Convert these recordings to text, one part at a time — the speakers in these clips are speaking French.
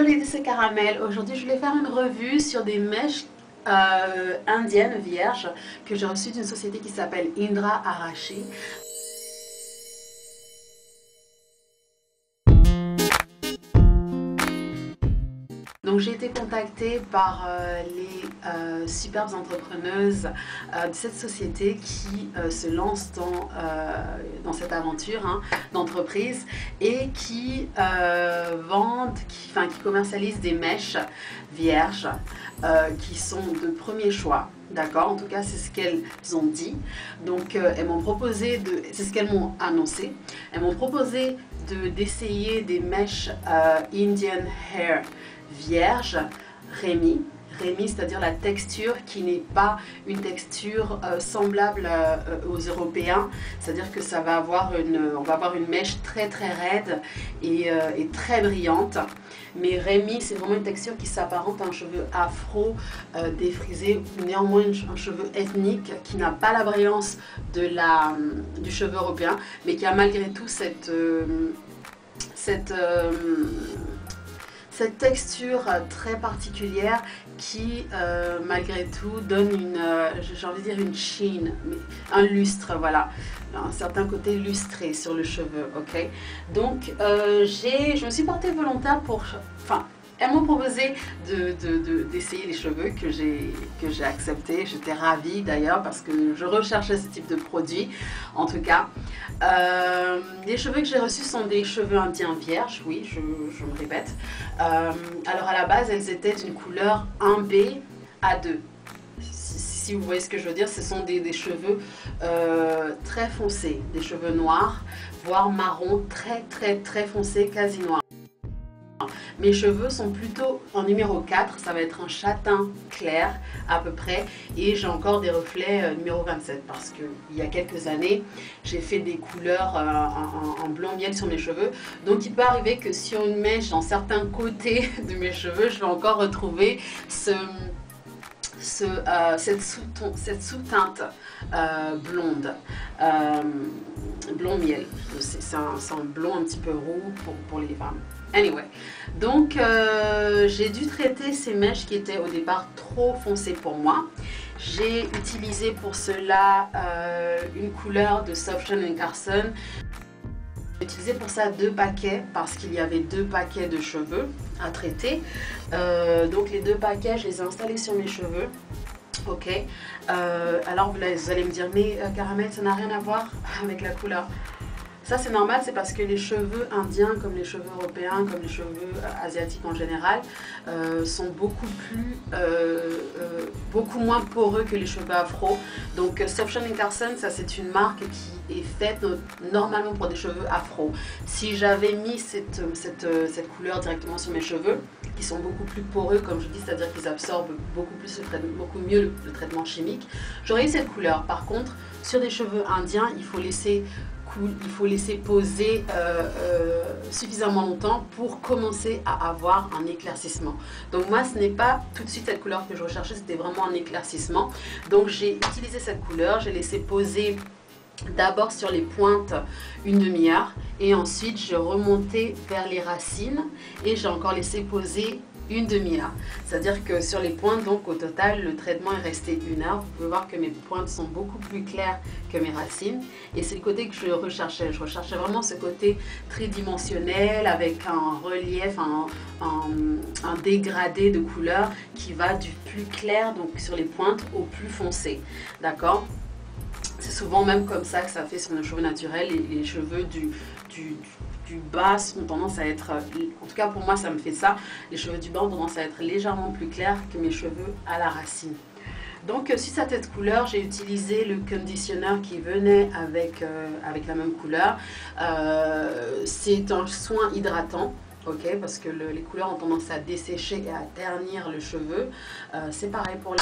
Lady, c'est Caramel. Aujourd'hui, je voulais faire une revue sur des mèches indiennes vierges que j'ai reçues d'une société qui s'appelle Indra Arashi. Donc j'ai été contactée par les superbes entrepreneuses de cette société qui se lance dans cette aventure d'entreprise et qui vendent, qui commercialisent des mèches vierges qui sont de premier choix. D'accord, en tout cas c'est ce qu'elles ont dit. Donc elles m'ont proposé c'est ce qu'elles m'ont annoncé. Elles m'ont proposé d'essayer des mèches Indian Hair vierge, Rémi, c'est-à-dire la texture qui n'est pas une texture semblable aux Européens, c'est-à-dire que on va avoir une mèche très raide et très brillante. Mais Rémi, c'est vraiment une texture qui s'apparente à un cheveu afro défrisé, néanmoins un cheveu ethnique qui n'a pas la brillance du cheveu européen, mais qui a malgré tout cette texture très particulière qui malgré tout donne j'ai envie de dire une sheen, un lustre, voilà, un certain côté lustré sur le cheveu, ok. Donc je me suis portée volontaire elles m'ont proposé d'essayer les cheveux que j'ai accepté. J'étais ravie d'ailleurs parce que je recherchais ce type de produit. En tout cas, les cheveux que j'ai reçus sont des cheveux indiens vierges, oui, je me répète. Alors à la base, elles étaient d'une couleur 1B à 2. Si vous voyez ce que je veux dire, ce sont des cheveux très foncés, des cheveux noirs, voire marron, très foncés, quasi noirs. Mes cheveux sont plutôt en numéro 4, ça va être un châtain clair à peu près, et j'ai encore des reflets numéro 27 parce qu'il y a quelques années j'ai fait des couleurs en blond miel sur mes cheveux, donc il peut arriver que sur une mèche dans certains côtés de mes cheveux je vais encore retrouver cette sous-teinte blonde, blond miel, c'est un blond un petit peu roux pour les femmes. Anyway, donc j'ai dû traiter ces mèches qui étaient au départ trop foncées pour moi. J'ai utilisé pour cela une couleur de Softshine & Carson. J'ai utilisé pour ça 2 paquets parce qu'il y avait 2 paquets de cheveux à traiter. Donc les 2 paquets, je les ai installés sur mes cheveux. Ok, alors vous allez me dire, mais Caramel, ça n'a rien à voir avec la couleur. Ça c'est normal, c'est parce que les cheveux indiens comme les cheveux européens, comme les cheveux asiatiques en général, sont beaucoup moins poreux que les cheveux afro. Donc Softshine & Carson, ça c'est une marque qui est faite normalement pour des cheveux afro. Si j'avais mis cette couleur directement sur mes cheveux, qui sont beaucoup plus poreux comme je dis, c'est-à-dire qu'ils absorbent beaucoup mieux le traitement chimique, j'aurais eu cette couleur. Par contre, sur des cheveux indiens, il faut laisser poser suffisamment longtemps pour commencer à avoir un éclaircissement. Donc moi ce n'est pas tout de suite cette couleur que je recherchais, c'était vraiment un éclaircissement. Donc j'ai utilisé cette couleur, j'ai laissé poser d'abord sur les pointes une demi-heure et ensuite je remontais vers les racines et j'ai encore laissé poser une demi-heure. C'est-à-dire que sur les pointes, donc au total, le traitement est resté 1 heure. Vous pouvez voir que mes pointes sont beaucoup plus claires que mes racines. Et c'est le côté que je recherchais. Je recherchais vraiment ce côté tridimensionnel avec un relief, un dégradé de couleur qui va du plus clair, donc sur les pointes, au plus foncé. D'accord ? C'est souvent même comme ça que ça fait sur nos cheveux naturels. Les cheveux du bas ont tendance à être, en tout cas pour moi ça me fait ça, les cheveux du bas ont tendance à être légèrement plus clairs que mes cheveux à la racine. Donc suite à cette couleur, j'ai utilisé le conditionneur qui venait avec la même couleur. C'est un soin hydratant. Ok, parce que les couleurs ont tendance à dessécher et à ternir le cheveu. C'est pareil pour les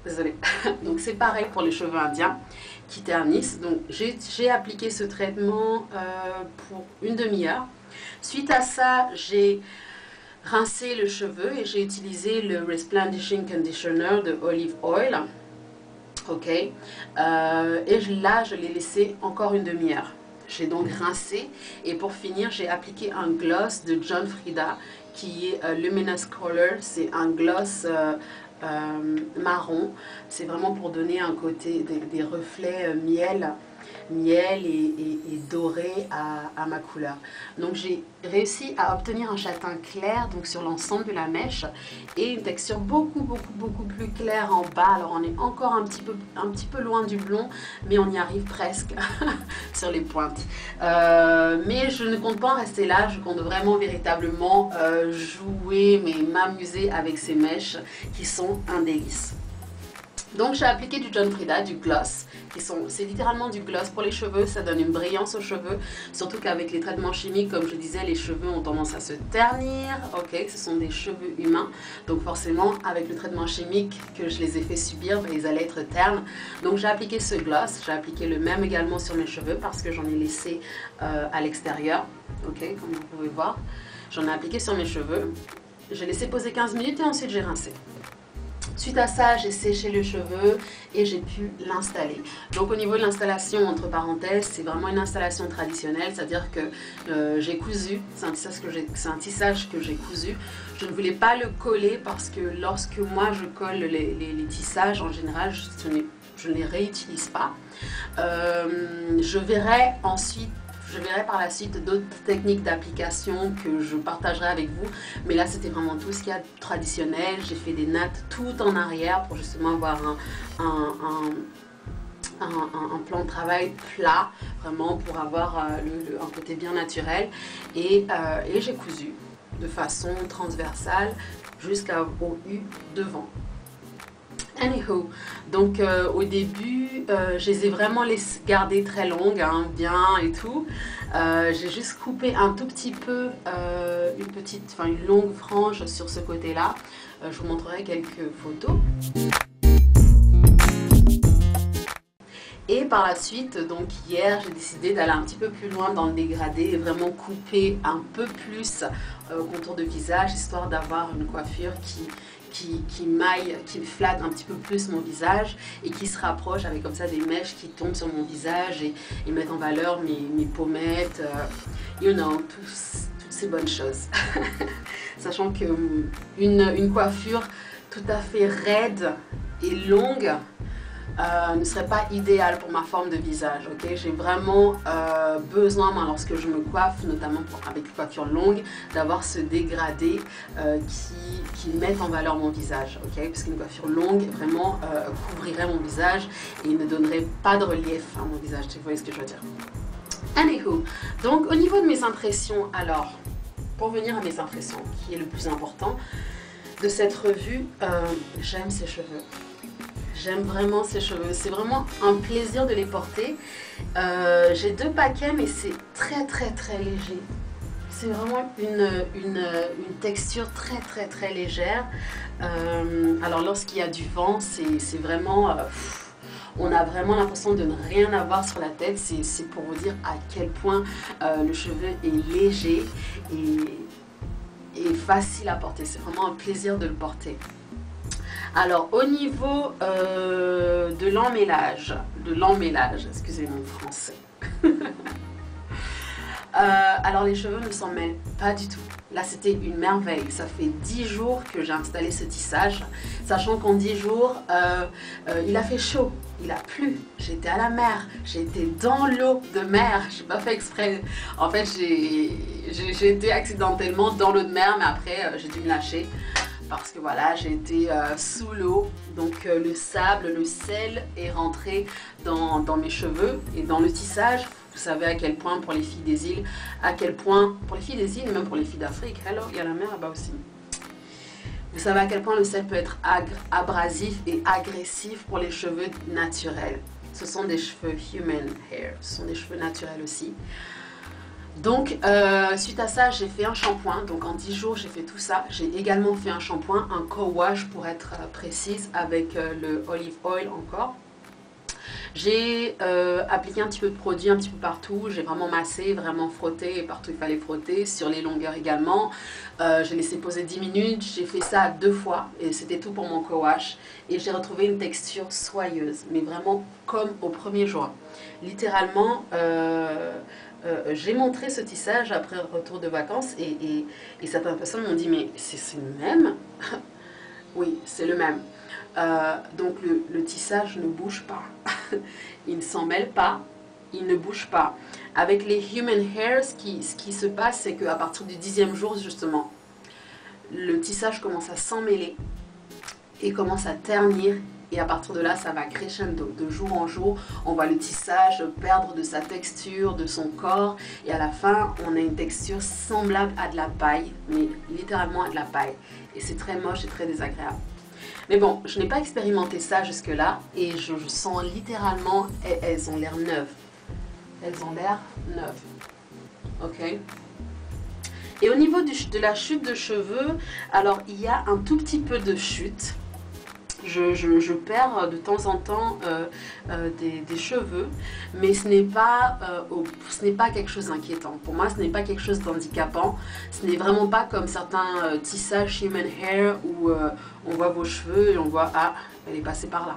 Désolée. Donc c'est pareil pour les cheveux indiens qui ternissent. Donc j'ai appliqué ce traitement pour une demi-heure. Suite à ça, j'ai rincé le cheveu et j'ai utilisé le Resplendishing Conditioner de Olive Oil. Ok. Et là, je l'ai laissé encore une demi-heure. J'ai donc rincé et pour finir, j'ai appliqué un gloss de John Frieda qui est Luminous Color. C'est un gloss marron. C'est vraiment pour donner un côté, des reflets miel et doré à ma couleur. Donc j'ai réussi à obtenir un châtain clair donc sur l'ensemble de la mèche et une texture beaucoup plus claire en bas. Alors on est encore un petit peu loin du blond, mais on y arrive presque sur les pointes. Mais je ne compte pas en rester là, je compte vraiment véritablement jouer, mais m'amuser avec ces mèches qui sont un délice. Donc j'ai appliqué du John Frieda, du gloss, c'est littéralement du gloss pour les cheveux, ça donne une brillance aux cheveux, surtout qu'avec les traitements chimiques, comme je disais, les cheveux ont tendance à se ternir, ok, ce sont des cheveux humains, donc forcément avec le traitement chimique que je les ai fait subir, ils allaient être ternes. Donc j'ai appliqué ce gloss, j'ai appliqué le même également sur mes cheveux parce que j'en ai laissé à l'extérieur, ok, comme vous pouvez voir, j'en ai appliqué sur mes cheveux, j'ai laissé poser 15 minutes et ensuite j'ai rincé. Suite à ça, j'ai séché le cheveu et j'ai pu l'installer. Donc au niveau de l'installation, entre parenthèses, c'est vraiment une installation traditionnelle, c'est-à-dire que j'ai cousu, c'est un tissage que j'ai cousu. Je ne voulais pas le coller parce que lorsque moi je colle les tissages, en général, je ne les réutilise pas. Je verrai par la suite d'autres techniques d'application que je partagerai avec vous. Mais là, c'était vraiment tout ce qu'il y a de traditionnel. J'ai fait des nattes tout en arrière pour justement avoir un plan de travail plat, vraiment pour avoir un côté bien naturel. Et j'ai cousu de façon transversale jusqu'au U devant. Anywho, donc au début, je les ai vraiment gardées très longues, hein, bien et tout. J'ai juste coupé un tout petit peu, une longue frange sur ce côté-là. Je vous montrerai quelques photos. Et par la suite, donc hier, j'ai décidé d'aller un petit peu plus loin dans le dégradé et vraiment couper un peu plus au contour de visage, histoire d'avoir une coiffure qui maille, qui flatte un petit peu plus mon visage et qui se rapproche avec comme ça des mèches qui tombent sur mon visage et mettent en valeur mes pommettes, toutes ces bonnes choses. Sachant que une coiffure tout à fait raide et longue ne serait pas idéal pour ma forme de visage, ok? J'ai vraiment besoin, moi, lorsque je me coiffe, notamment avec une coiffure longue, d'avoir ce dégradé qui mette en valeur mon visage, ok? Parce qu'une coiffure longue, vraiment, couvrirait mon visage et ne donnerait pas de relief à mon visage, vous voyez ce que je veux dire? Anywho, donc au niveau de mes impressions, alors, pour venir à mes impressions, qui est le plus important de cette revue, j'aime ces cheveux. J'aime vraiment ces cheveux, c'est vraiment un plaisir de les porter. J'ai 2 paquets mais c'est très léger. C'est vraiment une texture très légère. Alors lorsqu'il y a du vent, c'est vraiment... on a vraiment l'impression de ne rien avoir sur la tête. C'est pour vous dire à quel point le cheveu est léger et facile à porter. C'est vraiment un plaisir de le porter. Alors au niveau de l'emmêlage, excusez mon français. Alors les cheveux ne s'en mêlent pas du tout. Là c'était une merveille, ça fait 10 jours que j'ai installé ce tissage, sachant qu'en 10 jours il a fait chaud, il a plu, j'étais à la mer, j'étais dans l'eau de mer, j'ai pas fait exprès. En fait j'ai été accidentellement dans l'eau de mer, mais après j'ai dû me lâcher. Parce que voilà, j'ai été sous l'eau, donc le sable, le sel est rentré dans mes cheveux et dans le tissage. Vous savez à quel point pour les filles des îles, pour les filles des îles et même pour les filles d'Afrique, hello, il y a la mer là-bas aussi. Vous savez à quel point le sel peut être abrasif et agressif pour les cheveux naturels. Ce sont des cheveux human hair, ce sont des cheveux naturels aussi. Donc suite à ça, j'ai fait un shampoing, donc en 10 jours j'ai fait tout ça. J'ai également fait un shampoing, un co-wash pour être précise, avec le olive oil encore. J'ai appliqué un petit peu de produit un petit peu partout, j'ai vraiment massé, vraiment frotté et partout il fallait frotter, sur les longueurs également. J'ai laissé poser 10 minutes, j'ai fait ça 2 fois et c'était tout pour mon co-wash. Et j'ai retrouvé une texture soyeuse, mais vraiment comme au premier jour. Littéralement, j'ai montré ce tissage après un retour de vacances et certaines personnes m'ont dit mais c'est le même? Oui, c'est le même. Donc le tissage ne bouge pas, il ne s'en mêle pas, il ne bouge pas. Avec les human hair, ce qui se passe, c'est qu'à partir du 10e jour justement, le tissage commence à s'emmêler et commence à ternir. Et à partir de là, ça va crescendo. De jour en jour, on voit le tissage perdre de sa texture, de son corps. Et à la fin, on a une texture semblable à de la paille, mais littéralement à de la paille. Et c'est très moche et très désagréable. Mais bon, je n'ai pas expérimenté ça jusque-là. Et je sens littéralement, elles ont l'air neuves. Elles ont l'air neuves. Ok? Et au niveau de la chute de cheveux, alors il y a un tout petit peu de chute. Je perds de temps en temps des cheveux, mais ce n'est pas quelque chose d'inquiétant. Pour moi, ce n'est pas quelque chose d'handicapant. Ce n'est vraiment pas comme certains tissages human hair où on voit vos cheveux et on voit, ah, elle est passée par là.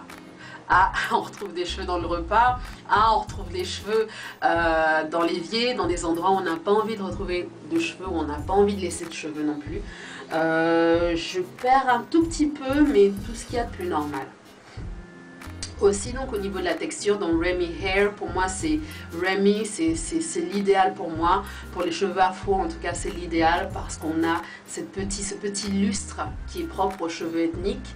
Ah, on retrouve des cheveux dans le repas. Ah, on retrouve des cheveux dans l'évier, dans des endroits où on n'a pas envie de retrouver de cheveux, où on n'a pas envie de laisser de cheveux non plus. Je perds un tout petit peu, mais tout ce qu'il y a de plus normal. Aussi, donc au niveau de la texture, dans Remy Hair, pour moi c'est Remy, c'est l'idéal pour moi. Pour les cheveux afro, en tout cas, c'est l'idéal parce qu'on a ce petit lustre qui est propre aux cheveux ethniques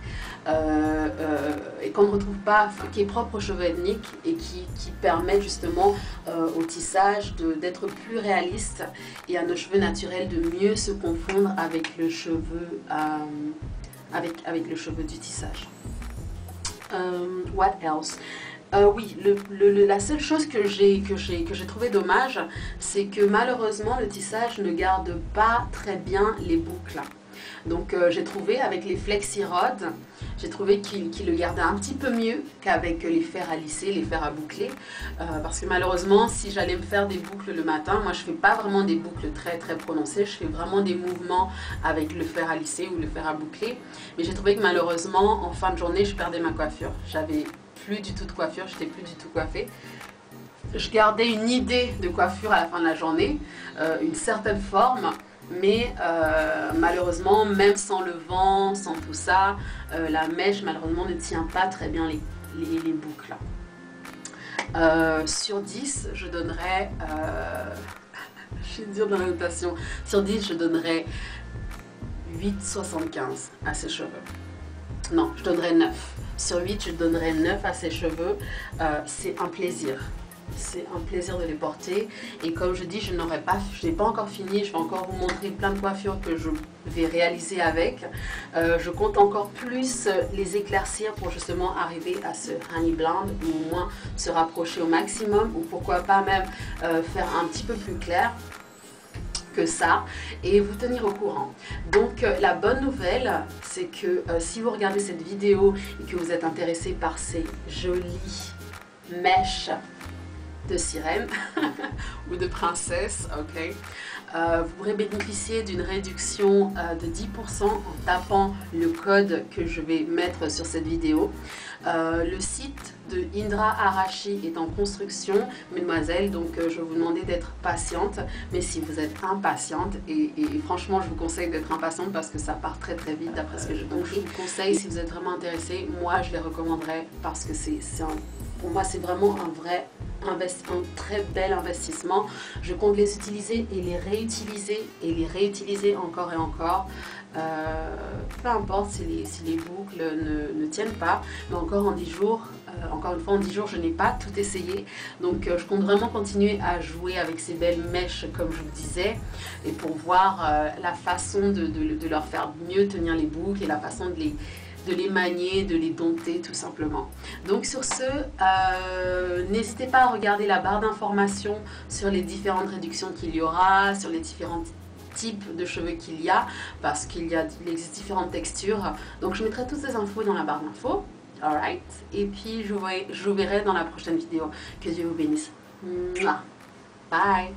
et qu'on ne retrouve pas, qui est propre aux cheveux ethniques et qui permet justement au tissage d'être plus réaliste et à nos cheveux naturels de mieux se confondre avec le cheveu, avec le cheveu du tissage. What else? Oui, la seule chose que j'ai trouvé dommage, c'est que malheureusement le tissage ne garde pas très bien les boucles. Donc j'ai trouvé avec les Flexi Rod, j'ai trouvé qu'il le gardait un petit peu mieux qu'avec les fers à lisser, les fers à boucler. Parce que malheureusement, si j'allais me faire des boucles le matin, moi je fais pas vraiment des boucles très prononcées, je fais vraiment des mouvements avec le fer à lisser ou le fer à boucler. Mais j'ai trouvé que malheureusement, en fin de journée, je perdais ma coiffure. J'avais plus du tout de coiffure, j'étais plus du tout coiffée. Je gardais une idée de coiffure à la fin de la journée, une certaine forme. Mais malheureusement, même sans le vent, sans tout ça, la mèche malheureusement ne tient pas très bien les boucles. Sur 10, je donnerais, je vais dire dans la notation, sur 10, je donnerais 8,75 à ses cheveux. Non, je donnerais 9. Sur 8, je donnerais 9 à ses cheveux. C'est un plaisir. C'est un plaisir de les porter et comme je dis, je n'ai pas encore fini, je vais encore vous montrer plein de coiffures que je vais réaliser avec. Je compte encore plus les éclaircir pour justement arriver à ce honey blonde ou au moins se rapprocher au maximum ou pourquoi pas même faire un petit peu plus clair que ça et vous tenir au courant. Donc la bonne nouvelle, c'est que si vous regardez cette vidéo et que vous êtes intéressé par ces jolies mèches de sirène ou de princesse, ok. Vous pourrez bénéficier d'une réduction de 10% en tapant le code que je vais mettre sur cette vidéo. Le site de Indra Arashi est en construction, mesdemoiselles, donc je vais vous demander d'être patiente. Mais si vous êtes impatiente, et franchement je vous conseille d'être impatiente parce que ça part très vite d'après ce que je vous conseille, si vous êtes vraiment intéressé, moi je les recommanderais parce que pour moi c'est vraiment un très bel investissement. Je compte les utiliser et les réutiliser encore et encore. Peu importe si les boucles ne tiennent pas, mais encore en 10 jours, encore une fois en 10 jours je n'ai pas tout essayé, donc je compte vraiment continuer à jouer avec ces belles mèches comme je vous disais et pour voir la façon de leur faire mieux tenir les boucles et la façon de les manier, de les dompter tout simplement. Donc sur ce, n'hésitez pas à regarder la barre d'informations sur les différentes réductions qu'il y aura, sur les différents types de cheveux qu'il y a, parce qu'il existe différentes textures. Donc je mettrai toutes ces infos dans la barre d'infos. Alright? Et puis je vous verrai dans la prochaine vidéo. Que Dieu vous bénisse. Mouah. Bye!